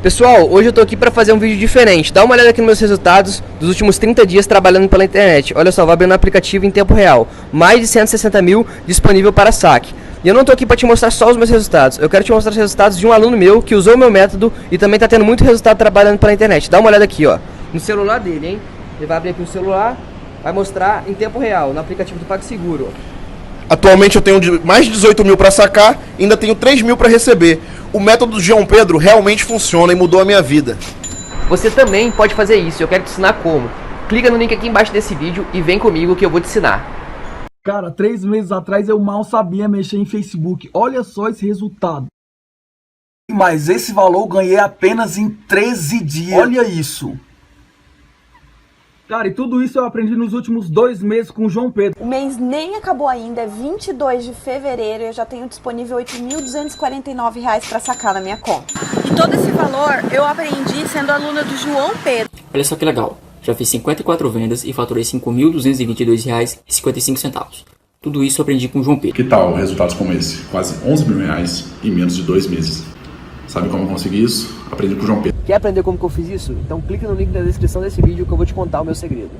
Pessoal, hoje eu tô aqui para fazer um vídeo diferente. Dá uma olhada aqui nos meus resultados dos últimos 30 dias trabalhando pela internet. Olha só, vai abrir no aplicativo em tempo real. Mais de 160 mil disponível para saque. E eu não tô aqui para te mostrar só os meus resultados. Eu quero te mostrar os resultados de um aluno meu que usou o meu método e também tá tendo muito resultado trabalhando pela internet. Dá uma olhada aqui, ó. No celular dele, hein? Ele vai abrir aqui o celular, vai mostrar em tempo real, no aplicativo do PagSeguro. Atualmente eu tenho mais de 18 mil para sacar e ainda tenho 3 mil para receber. O método do João Pedro realmente funciona e mudou a minha vida. Você também pode fazer isso, eu quero te ensinar como. Clica no link aqui embaixo desse vídeo e vem comigo que eu vou te ensinar. Cara, 3 meses atrás eu mal sabia mexer em Facebook. Olha só esse resultado. Mas esse valor eu ganhei apenas em 13 dias. Olha isso. Cara, e tudo isso eu aprendi nos últimos 2 meses com o João Pedro. O mês nem acabou ainda, é 22 de fevereiro e eu já tenho disponível R$ 8.249 para sacar na minha conta. E todo esse valor eu aprendi sendo aluna do João Pedro. Olha só que legal, já fiz 54 vendas e faturei R$ 5.222,55. Tudo isso eu aprendi com o João Pedro. Que tal resultados como esse? Quase 11 mil reais em menos de 2 meses. Sabe como eu consegui isso? Aprendi com o João Pedro. Quer aprender como que eu fiz isso? Então clique no link na descrição desse vídeo que eu vou te contar o meu segredo.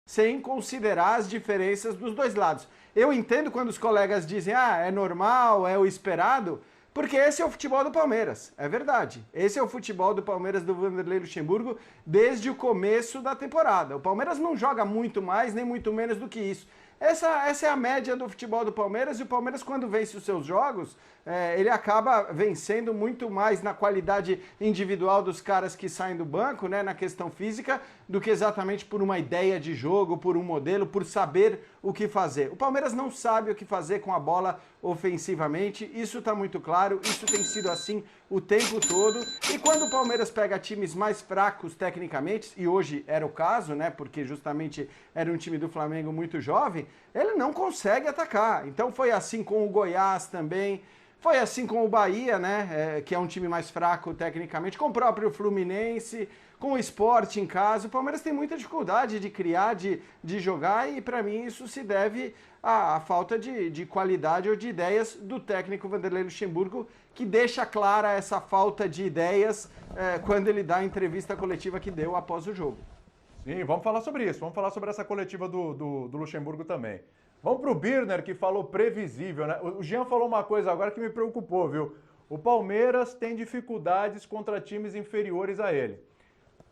Sem considerar as diferenças dos dois lados. Eu entendo quando os colegas dizem, é normal, é o esperado, porque esse é o futebol do Palmeiras, é verdade. Esse é o futebol do Palmeiras do Vanderlei Luxemburgo desde o começo da temporada. O Palmeiras não joga muito mais, nem muito menos do que isso. Essa é a média do futebol do Palmeiras, e o Palmeiras, quando vence os seus jogos, ele acaba vencendo muito mais na qualidade individual dos caras que saem do banco, né, na questão física, do que exatamente por uma ideia de jogo, por um modelo, por saber o que fazer. O Palmeiras não sabe o que fazer com a bola ofensivamente, isso está muito claro, isso tem sido assim o tempo todo, e quando o Palmeiras pega times mais fracos tecnicamente, e hoje era o caso, né, porque justamente era um time do Flamengo muito jovem, ele não consegue atacar. Então foi assim com o Goiás também, foi assim com o Bahia, né, que é um time mais fraco tecnicamente, com o próprio Fluminense, com o Sport em casa. O Palmeiras tem muita dificuldade de criar, de jogar, e para mim isso se deve à falta de qualidade ou de ideias do técnico Vanderlei Luxemburgo, que deixa clara essa falta de ideias quando ele dá a entrevista coletiva que deu após o jogo. Sim, vamos falar sobre isso, vamos falar sobre essa coletiva do Luxemburgo também. Vamos para o Birner, que falou previsível, né? O Jean falou uma coisa agora que me preocupou, viu? O Palmeiras tem dificuldades contra times inferiores a ele.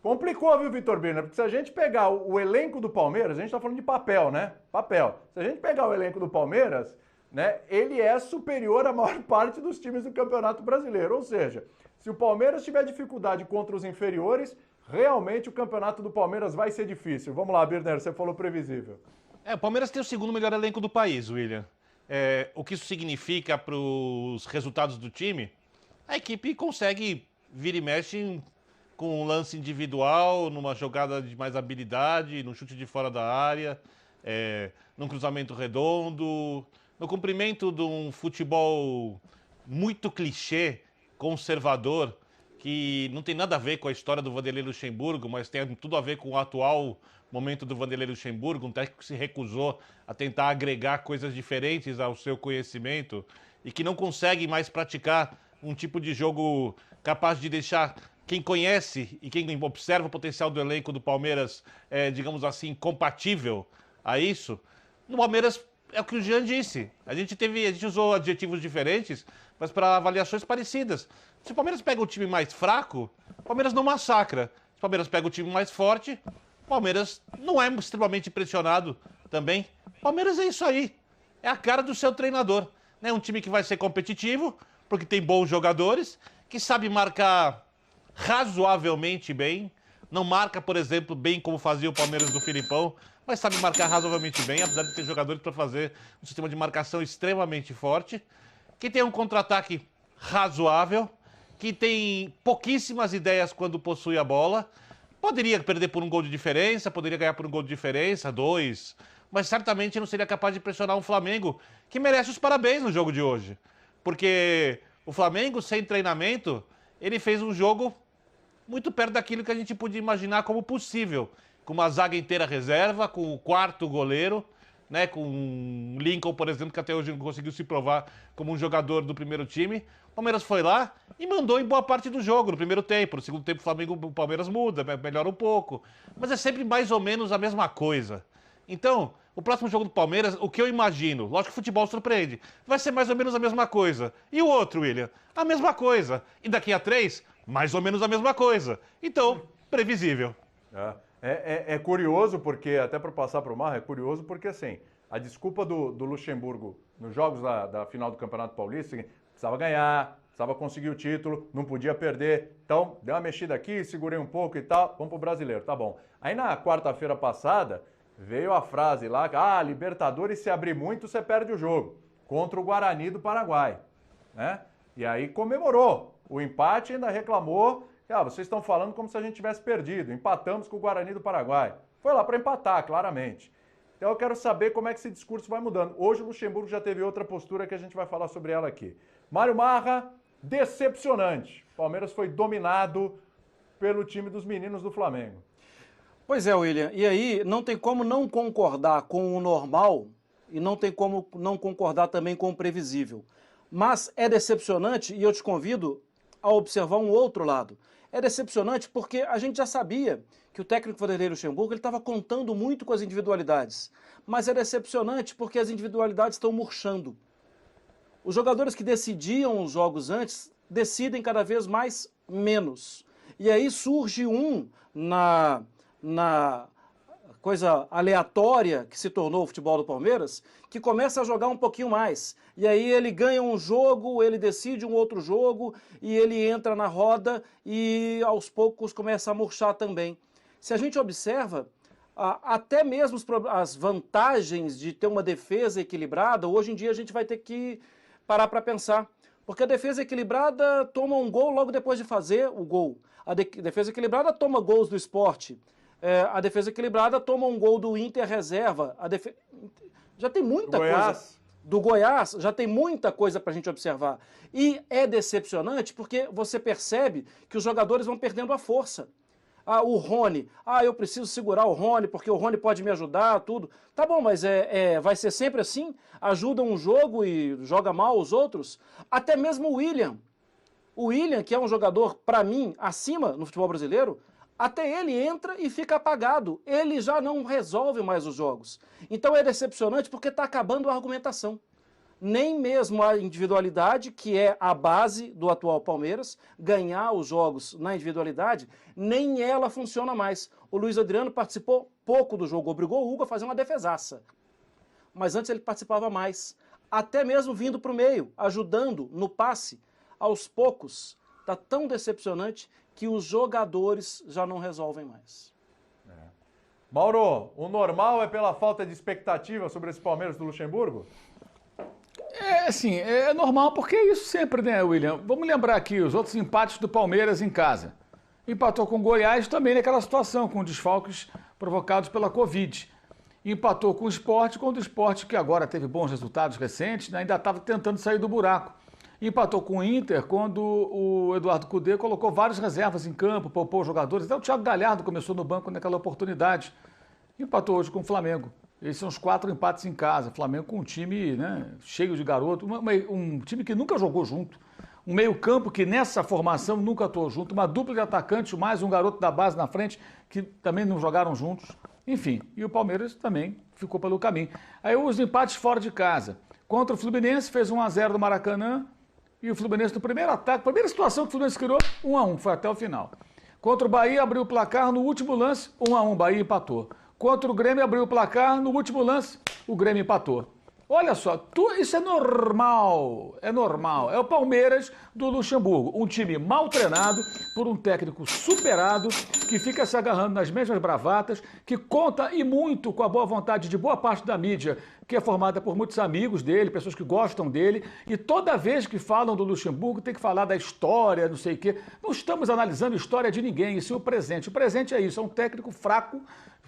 Complicou, viu, Vitor Birner? Porque se a gente pegar o elenco do Palmeiras, a gente está falando de papel, né? Papel. Se a gente pegar o elenco do Palmeiras, né, ele é superior à maior parte dos times do Campeonato Brasileiro. Ou seja, se o Palmeiras tiver dificuldade contra os inferiores, realmente o campeonato do Palmeiras vai ser difícil. Vamos lá, Birner, você falou previsível. O Palmeiras tem o segundo melhor elenco do país, William. O que isso significa para os resultados do time? A equipe consegue vir e mexe com um lance individual, numa jogada de mais habilidade, no chute de fora da área, num cruzamento redondo, no cumprimento de um futebol muito clichê, conservador, que não tem nada a ver com a história do Vanderlei Luxemburgo, mas tem tudo a ver com o atual momento do Vanderlei Luxemburgo, um técnico que se recusou a tentar agregar coisas diferentes ao seu conhecimento e que não consegue mais praticar um tipo de jogo capaz de deixar quem conhece e quem observa o potencial do elenco do Palmeiras, digamos assim, compatível a isso. No Palmeiras é o que o Jean disse. A gente usou adjetivos diferentes, mas para avaliações parecidas. Se o Palmeiras pega o time mais fraco, o Palmeiras não massacra. Se o Palmeiras pega o time mais forte, o Palmeiras não é extremamente pressionado também. O Palmeiras é isso aí. É a cara do seu treinador. É um time que vai ser competitivo, porque tem bons jogadores, que sabe marcar razoavelmente bem. Não marca, por exemplo, bem como fazia o Palmeiras do Filipão, mas sabe marcar razoavelmente bem, apesar de ter jogadores para fazer um sistema de marcação extremamente forte, que tem um contra-ataque razoável, que tem pouquíssimas ideias quando possui a bola. Poderia perder por um gol de diferença, poderia ganhar por um gol de diferença, 2, mas certamente não seria capaz de pressionar um Flamengo, que merece os parabéns no jogo de hoje. Porque o Flamengo, sem treinamento, ele fez um jogo muito perto daquilo que a gente podia imaginar como possível, com uma zaga inteira reserva, com o quarto goleiro, né, com o Lincoln, por exemplo, que até hoje não conseguiu se provar como um jogador do primeiro time. O Palmeiras foi lá e mandou em boa parte do jogo, no primeiro tempo. No segundo tempo, o Palmeiras muda, melhora um pouco. Mas é sempre mais ou menos a mesma coisa. Então, o próximo jogo do Palmeiras, o que eu imagino, lógico que o futebol surpreende, vai ser mais ou menos a mesma coisa. E o outro, William? A mesma coisa. E daqui a 3, mais ou menos a mesma coisa. Então, previsível. É curioso porque, até para passar para o Marra, é curioso porque, assim, a desculpa do Luxemburgo nos jogos da final do Campeonato Paulista, precisava ganhar, precisava conseguir o título, não podia perder. Então, deu uma mexida aqui, segurei um pouco e tal, vamos pro brasileiro, tá bom. Aí na quarta-feira passada, veio a frase lá, Libertadores, se abrir muito, você perde o jogo. Contra o Guarani do Paraguai, né? E aí comemorou o empate e ainda reclamou, vocês estão falando como se a gente tivesse perdido, empatamos com o Guarani do Paraguai. Foi lá para empatar, claramente. Então eu quero saber como é que esse discurso vai mudando. Hoje o Luxemburgo já teve outra postura que a gente vai falar sobre ela aqui. Mário Marra, decepcionante. O Palmeiras foi dominado pelo time dos meninos do Flamengo. Pois é, William. E aí não tem como não concordar com o normal e não tem como não concordar também com o previsível. Mas é decepcionante e eu te convido a observar um outro lado. É decepcionante porque a gente já sabia que o técnico Vanderlei Luxemburgo estava contando muito com as individualidades. Mas é decepcionante porque as individualidades estão murchando. Os jogadores que decidiam os jogos antes decidem cada vez mais menos. E aí surge na coisa aleatória que se tornou o futebol do Palmeiras, que começa a jogar um pouquinho mais. E aí ele ganha um jogo, ele decide um outro jogo, e ele entra na roda e aos poucos começa a murchar também. Se a gente observa, até mesmo as vantagens de ter uma defesa equilibrada, hoje em dia a gente vai ter que parar para pensar. Porque a defesa equilibrada toma um gol logo depois de fazer o gol. A defesa equilibrada toma gols do Sport. A defesa equilibrada toma um gol do Inter reserva. Já tem muita coisa. Do Goiás, já tem muita coisa para a gente observar. E é decepcionante porque você percebe que os jogadores vão perdendo a força. O Rony, eu preciso segurar o Rony porque o Rony pode me ajudar, tudo. Tá bom, mas vai ser sempre assim? Ajuda um jogo e joga mal os outros? Até mesmo o William. O William, que é um jogador, para mim, acima no futebol brasileiro, até ele entra e fica apagado. Ele já não resolve mais os jogos. Então é decepcionante porque está acabando a argumentação. Nem mesmo a individualidade, que é a base do atual Palmeiras, ganhar os jogos na individualidade, nem ela funciona mais. O Luiz Adriano participou pouco do jogo, obrigou o Hugo a fazer uma defesaça. Mas antes ele participava mais. Até mesmo vindo para o meio, ajudando no passe. Aos poucos, está tão decepcionante que os jogadores já não resolvem mais. Mauro, o normal é pela falta de expectativa sobre esse Palmeiras do Luxemburgo? É normal porque é isso sempre, né, William? Vamos lembrar aqui os outros empates do Palmeiras em casa. Empatou com o Goiás também naquela situação, com desfalques provocados pela Covid. Empatou com o Sport, quando o Sport, que agora teve bons resultados recentes, né, ainda estava tentando sair do buraco. Empatou com o Inter quando o Eduardo Cudê colocou várias reservas em campo, poupou os jogadores. Até o Thiago Galhardo começou no banco naquela oportunidade. Empatou hoje com o Flamengo. Esses são os 4 empates em casa. Flamengo com um time, né, cheio de garoto, um time que nunca jogou junto. Um meio-campo que nessa formação nunca atuou junto. Uma dupla de atacantes, mais um garoto da base na frente, que também não jogaram juntos. Enfim, e o Palmeiras também ficou pelo caminho. Aí os empates fora de casa. Contra o Fluminense, fez 1-0 no Maracanã. E o Fluminense no primeiro ataque, primeira situação que o Fluminense criou, 1-1, foi até o final. Contra o Bahia, abriu o placar no último lance, 1-1, Bahia empatou. Contra o Grêmio, abriu o placar, no último lance, o Grêmio empatou. Olha só, isso é normal, é normal. É o Palmeiras do Luxemburgo, um time mal treinado por um técnico superado, que fica se agarrando nas mesmas bravatas, que conta e muito com a boa vontade de boa parte da mídia, que é formada por muitos amigos dele, pessoas que gostam dele, e toda vez que falam do Luxemburgo tem que falar da história, não sei o quê. Não estamos analisando a história de ninguém, isso é o presente. O presente é isso, é um técnico fraco,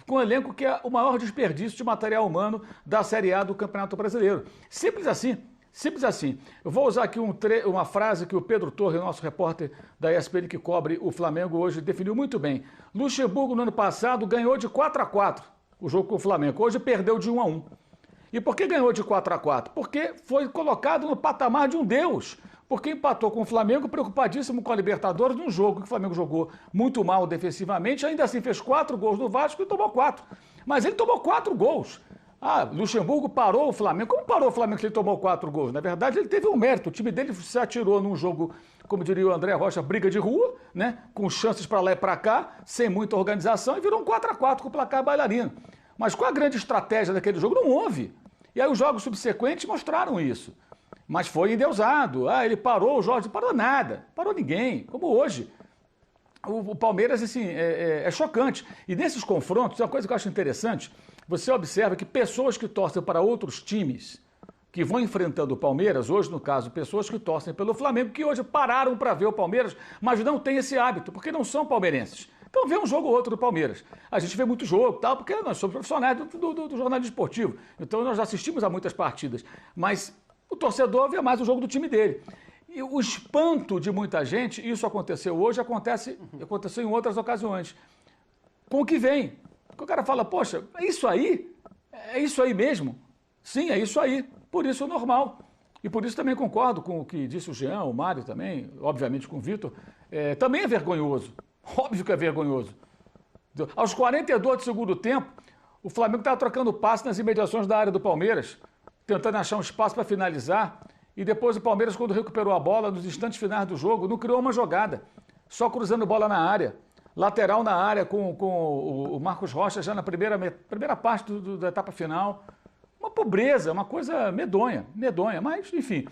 com um elenco que é o maior desperdício de material humano da Série A do Campeonato Brasileiro. Simples assim, simples assim. Eu vou usar aqui uma frase que o Pedro Torre, nosso repórter da ESPN que cobre o Flamengo hoje, definiu muito bem. Luxemburgo, no ano passado, ganhou de 4-4 o jogo com o Flamengo. Hoje perdeu de 1-1. E por que ganhou de 4-4? Porque foi colocado no patamar de um deus. Porque empatou com o Flamengo, preocupadíssimo com a Libertadores, num jogo que o Flamengo jogou muito mal defensivamente, ainda assim fez 4 gols no Vasco e tomou 4. Mas ele tomou 4 gols. Luxemburgo parou o Flamengo. Como parou o Flamengo se ele tomou 4 gols? Na verdade, ele teve um mérito. O time dele se atirou num jogo, como diria o André Rocha, briga de rua, né? Com chances para lá e para cá, sem muita organização, e virou um 4-4 com o placar bailarino. Mas qual a grande estratégia daquele jogo? Não houve. E aí os jogos subsequentes mostraram isso. Mas foi endeusado. Ele parou os jogos, não parou nada. Parou ninguém, como hoje. O Palmeiras, assim, é chocante. E nesses confrontos, uma coisa que eu acho interessante, você observa que pessoas que torcem para outros times, que vão enfrentando o Palmeiras, hoje, no caso, pessoas que torcem pelo Flamengo, que hoje pararam para ver o Palmeiras, mas não têm esse hábito, porque não são palmeirenses. Então vê um jogo ou outro do Palmeiras. A gente vê muito jogo, tal, porque nós somos profissionais do jornalismo esportivo. Então nós assistimos a muitas partidas. Mas o torcedor vê mais o jogo do time dele. E o espanto de muita gente, isso aconteceu hoje, aconteceu em outras ocasiões. Com o que vem. Porque o cara fala, poxa, é isso aí? É isso aí mesmo? Sim, é isso aí. Por isso é normal. E por isso também concordo com o que disse o Jean, o Mário também, obviamente com o Vitor. Também é vergonhoso. Óbvio que é vergonhoso. Aos 42 do segundo tempo, o Flamengo estava trocando passe nas imediações da área do Palmeiras, tentando achar um espaço para finalizar. E depois o Palmeiras, quando recuperou a bola, nos instantes finais do jogo, não criou uma jogada. Só cruzando bola na área. Lateral na área com o Marcos Rocha já na primeira parte da etapa final. Uma pobreza, uma coisa medonha, mas enfim.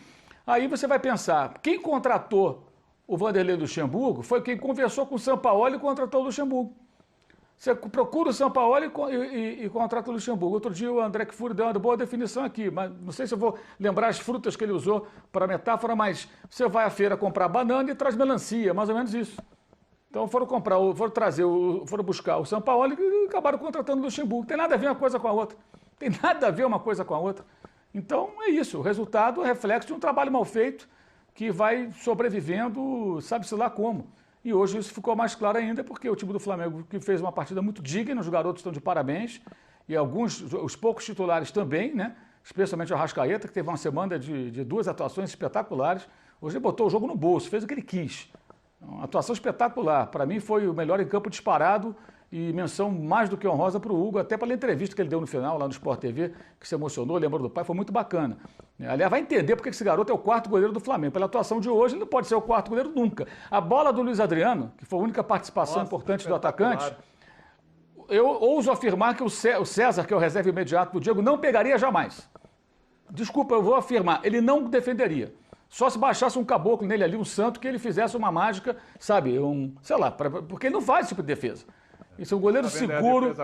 Aí você vai pensar, quem contratou o Vanderlei Luxemburgo foi quem conversou com o Sampaoli e contratou o Luxemburgo. Você procura o Sampaoli e contrata o Luxemburgo. Outro dia o André Kfouri deu uma boa definição aqui, mas não sei se eu vou lembrar as frutas que ele usou para a metáfora, mas você vai à feira comprar banana e traz melancia, mais ou menos isso. Então foram buscar o Sampaoli e acabaram contratando o Luxemburgo. Tem nada a ver uma coisa com a outra. Tem nada a ver uma coisa com a outra. Então é isso, o resultado é reflexo de um trabalho mal feito que vai sobrevivendo, sabe-se lá como. E hoje isso ficou mais claro ainda, porque o time do Flamengo que fez uma partida muito digna, os garotos estão de parabéns, e os poucos titulares também, né? Especialmente o Arrascaeta, que teve uma semana de 2 atuações espetaculares. Hoje ele botou o jogo no bolso, fez o que ele quis. Uma atuação espetacular. Para mim foi o melhor em campo disparado e menção mais do que honrosa para o Hugo, até pela entrevista que ele deu no final, lá no Sport TV, que se emocionou, lembrou do pai, foi muito bacana. Aliás, vai entender porque esse garoto é o 4º goleiro do Flamengo. Pela atuação de hoje, ele não pode ser o 4º goleiro nunca. A bola do Luiz Adriano, que foi a única participação importante do atacante, eu ouso afirmar que o César, que é o reserva imediato do Diego, não pegaria jamais. Desculpa, eu vou afirmar, ele não defenderia. Só se baixasse um caboclo nele ali, um santo, que ele fizesse uma mágica, sabe, sei lá, porque ele não faz esse tipo de defesa. Isso é um goleiro seguro,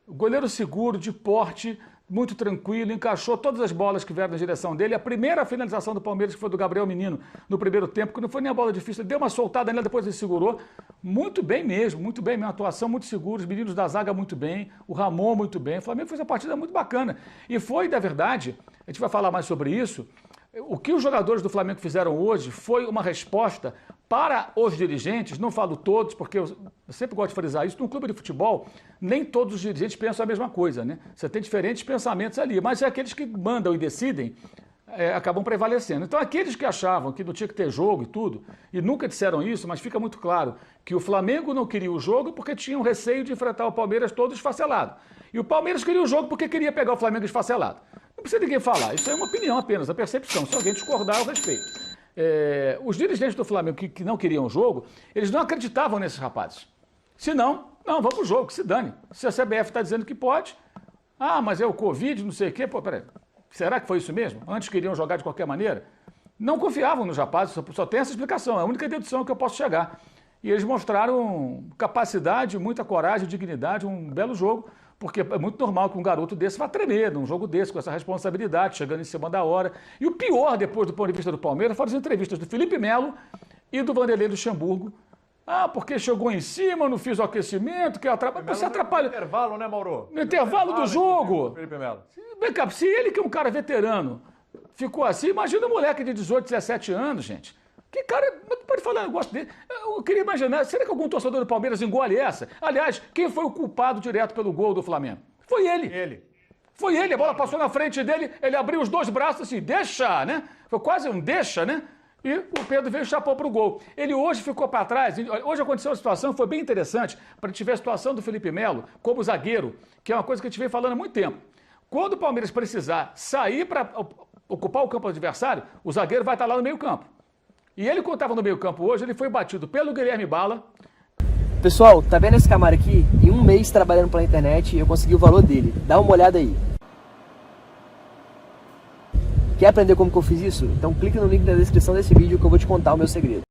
goleiro seguro, de porte, muito tranquilo, encaixou todas as bolas que vieram na direção dele. A primeira finalização do Palmeiras, que foi do Gabriel Menino, no primeiro tempo, que não foi nem a bola difícil, ele deu uma soltada nela, depois ele segurou. Muito bem mesmo, uma atuação muito segura, os meninos da zaga muito bem, o Ramon muito bem. O Flamengo fez uma partida muito bacana. E foi, na verdade, a gente vai falar mais sobre isso, o que os jogadores do Flamengo fizeram hoje foi uma resposta para os dirigentes, não falo todos, porque eu sempre gosto de frisar isso, no clube de futebol, nem todos os dirigentes pensam a mesma coisa, né? Você tem diferentes pensamentos ali, mas é aqueles que mandam e decidem, acabam prevalecendo. Então aqueles que achavam que não tinha que ter jogo e tudo, e nunca disseram isso, mas fica muito claro que o Flamengo não queria o jogo porque tinha um receio de enfrentar o Palmeiras todo esfacelado. E o Palmeiras queria o jogo porque queria pegar o Flamengo esfacelado. Não precisa ninguém falar, isso é uma opinião apenas, a percepção. Se alguém discordar, eu respeito. Os dirigentes do Flamengo que não queriam o jogo, eles não acreditavam nesses rapazes. Se não, vamos pro jogo, que se dane. Se a CBF está dizendo que pode, mas é o Covid, não sei o quê, peraí, será que foi isso mesmo? Antes queriam jogar de qualquer maneira? Não confiavam nos rapazes, só tem essa explicação, é a única dedução que eu posso chegar. E eles mostraram capacidade, muita coragem, dignidade, um belo jogo, porque é muito normal que um garoto desse vá tremer num jogo desse, com essa responsabilidade, chegando em cima da hora. E o pior, depois do ponto de vista do Palmeiras, foram as entrevistas do Felipe Melo e do Vanderlei Luxemburgo. Porque chegou em cima, não fiz o aquecimento, que você atrapalha. No intervalo, né, Mauro? No intervalo do jogo. Felipe Melo. Se ele, que é um cara veterano, ficou assim, imagina um moleque de 18, 17 anos, gente. Que cara, pode falar um negócio dele. Eu queria imaginar, será que algum torcedor do Palmeiras engole essa? Aliás, quem foi o culpado direto pelo gol do Flamengo? Foi ele. Foi ele, a bola passou na frente dele, ele abriu os dois braços assim, deixa, né? Foi quase um deixa, né? E o Pedro veio e chapou para o gol. Ele hoje ficou para trás. Hoje aconteceu uma situação que foi bem interessante para a gente ver a situação do Felipe Melo como zagueiro, que é uma coisa que a gente vem falando há muito tempo. Quando o Palmeiras precisar sair para ocupar o campo adversário, o zagueiro vai estar lá no meio campo. E ele, quando estava no meio campo hoje, ele foi batido pelo Guilherme Bala. Pessoal, tá vendo esse Camaro aqui? Em um mês trabalhando pela internet, eu consegui o valor dele. Dá uma olhada aí. Quer aprender como que eu fiz isso? Então clica no link na descrição desse vídeo que eu vou te contar o meu segredo.